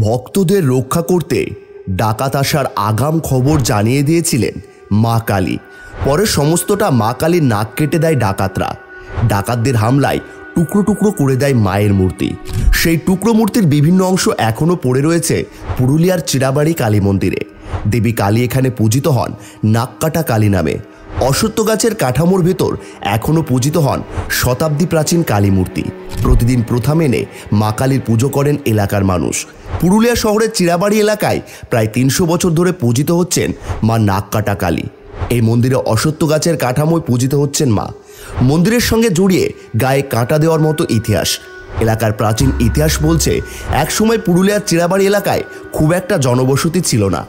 ভক্তদের রক্ষা করতে ডাকাত আসার আগাম খবর জানিয়ে দিয়েছিলেন মা কালী। পরে সমস্তটা মা কালীর নাক কেটে দেয় ডাকাতরা। ডাকাতদের হামলায় টুকরো টুকরো করে দেয় মায়ের মূর্তি। সেই টুকরো মূর্তির বিভিন্ন অংশ এখনও পড়ে রয়েছে পুরুলিয়ার চিরাবাড়ি কালী মন্দিরে। দেবী কালী এখানে পূজিত হন নাককাটা কালী নামে। অশ্বত্থ গাছের কাঠামোর ভেতর এখনও পূজিত হন শতাব্দী প্রাচীন কালী মূর্তি। প্রতিদিন প্রথা মেনে মা কালীর পুজো করেন এলাকার মানুষ। পুরুলিয়া শহরের চিরাবাড়ি এলাকায় প্রায় ৩০০ বছর ধরে পূজিত হচ্ছেন মা নাককাটা কালী। এই মন্দিরে অশ্বত্থ গাছের কাঠামোয় পূজিত হচ্ছেন মা। মন্দিরের সঙ্গে জড়িয়ে গায়ে কাঁটা দেওয়ার মতো ইতিহাস। এলাকার প্রাচীন ইতিহাস বলছে, একসময় পুরুলিয়ার চিরাবাড়ি এলাকায় খুব একটা জনবসতি ছিল না।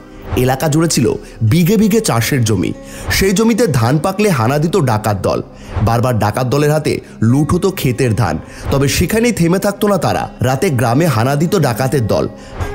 এলাকা জুড়ে ছিল বিঘে বিঘে চাষের জমি। সেই জমিতে ধান পাকলে হানা দিত ডাকাত দল। বারবার ডাকাত দলের হাতে লুট হতো ক্ষেতের ধান। তবে সেখানেই থেমে থাকতো না তারা। রাতে গ্রামে হানা দিত ডাকাতের দল।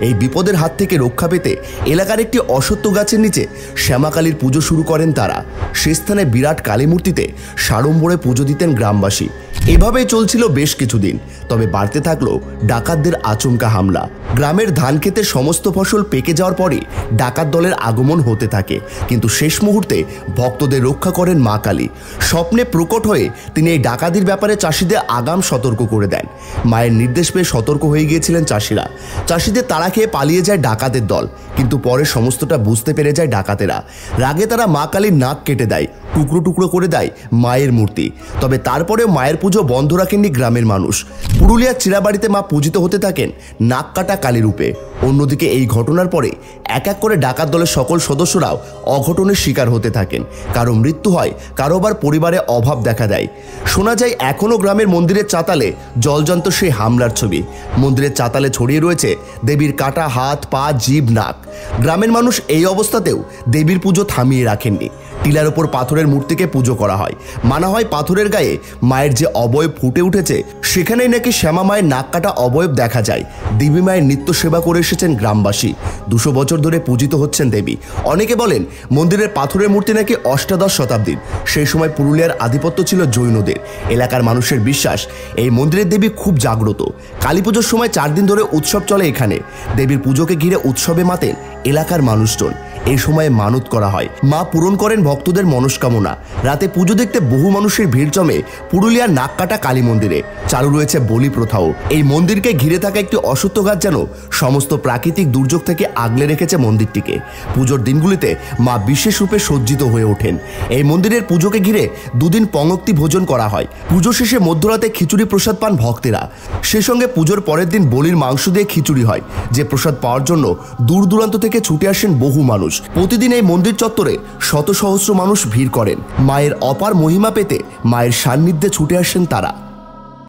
এই বিপদের হাত থেকে রক্ষা পেতে এলাকার একটি অশ্বত্থ গাছের নিচে শ্যামাকালীর পুজো শুরু করেন তারা। সে স্থানে বিরাট কালী মূর্তিতে সাড়ম্বরে পুজো দিতেন গ্রামবাসী। এভাবেই চলছিল বেশ কিছুদিন। তবে বাড়তে থাকলো ডাকাতদের আচমকা হামলা। গ্রামের ধান ক্ষেতের সমস্ত ফসল পেকে যাওয়ার পরে ডাকাত দলের আগমন হতে থাকে। কিন্তু শেষ মুহূর্তে ভক্তদের রক্ষা করেন মা কালী। স্বপ্নে প্রকট হয়ে তিনি এই ডাকাতির ব্যাপারে চাষিদের আগাম সতর্ক করে দেন। মায়ের নির্দেশ পেয়ে সতর্ক হয়ে গিয়েছিলেন চাষিরা। চাষিদের তাড়া খেয়ে পালিয়ে যায় ডাকাতের দল। কিন্তু পরে সমস্তটা বুঝতে পেরে যায় ডাকাতেরা। রাগে তারা মা কালীর নাক কেটে দেয়, টুকরো টুকরো করে দেয় মায়ের মূর্তি। তবে তারপরেও মায়ের পুজো বন্ধ রাখেননি গ্রামের মানুষ। পুরুলিয়ার চিরাবাড়িতে মা পূজিত হতে থাকেন নাককাটা কালী রূপে। অন্যদিকে এই ঘটনার পরে এক এক করে ডাকাত দলের সকল সদস্যরাও অঘটনের শিকার হতে থাকেন। কারো মৃত্যু হয়, কারো আবার পরিবারে অভাব দেখা দেয়। শোনা যায় এখনও গ্রামের মন্দিরের চাতালে জলজন্ত সেই হামলার ছবি। মন্দিরের চাতালে ছড়িয়ে রয়েছে দেবীর কাটা হাত, পা, জিভ, নাক। গ্রামের মানুষ এই অবস্থাতেও দেবীর পুজো থামিয়ে রাখেননি। টিলার ওপর পাথরের মূর্তিকে পুজো করা হয়। মানা হয় পাথরের গায়ে মায়ের যে অবয়ব ফুটে উঠেছে সেখানেই নাকি শ্যামা মায়ের নাক কাটা অবয়ব দেখা যায়। দেবী মায়ের নিত্য সেবা করে এসেছেন গ্রামবাসী। ২০০ বছর ধরে পূজিত হচ্ছেন দেবী। অনেকে বলেন মন্দিরের পাথরের মূর্তি নাকি অষ্টাদশ শতাব্দীর। সেই সময় পুরুলিয়ার আধিপত্য ছিল জৈনদের। এলাকার মানুষের বিশ্বাস এই মন্দিরের দেবী খুব জাগ্রত। কালী পুজোর সময় ৪ দিন ধরে উৎসব চলে এখানে। দেবীর পুজোকে ঘিরে উৎসবে মাতেন এলাকার মানুষজন। এই সময়ে মানত করা হয়, মা পূরণ করেন ভক্তদের মনস্কামনা। রাতে পুজো দেখতে বহু মানুষের ভিড় জমে পুরুলিয়ার নাককাটা কালী মন্দিরে। চালু রয়েছে বলি প্রথাও। এই মন্দিরকে ঘিরে থাকা একটি অশ্বত্থ গাছ যেন সমস্ত প্রাকৃতিক দুর্যোগ থেকে আগলে রেখেছে মন্দিরটিকে। পুজোর দিনগুলিতে মা বিশেষ রূপে সজ্জিত হয়ে ওঠেন। এই মন্দিরের পুজোকে ঘিরে 2 দিন পঙ্গক্তি ভোজন করা হয়। পুজো শেষে মধ্যরাতে খিচুড়ি প্রসাদ পান ভক্তেরা। সে সঙ্গে পুজোর পরের দিন বলির মাংস দিয়ে খিচুড়ি হয়, যে প্রসাদ পাওয়ার জন্য দূর দূরান্ত থেকে ছুটে আসেন বহু মানুষ। প্রতিদিন এই মন্দির চত্বরে শত সহস্র মানুষ ভিড় করেন। মায়ের অপার মহিমা পেতে মায়ের সান্নিধ্যে ছুটে আসেন তারা।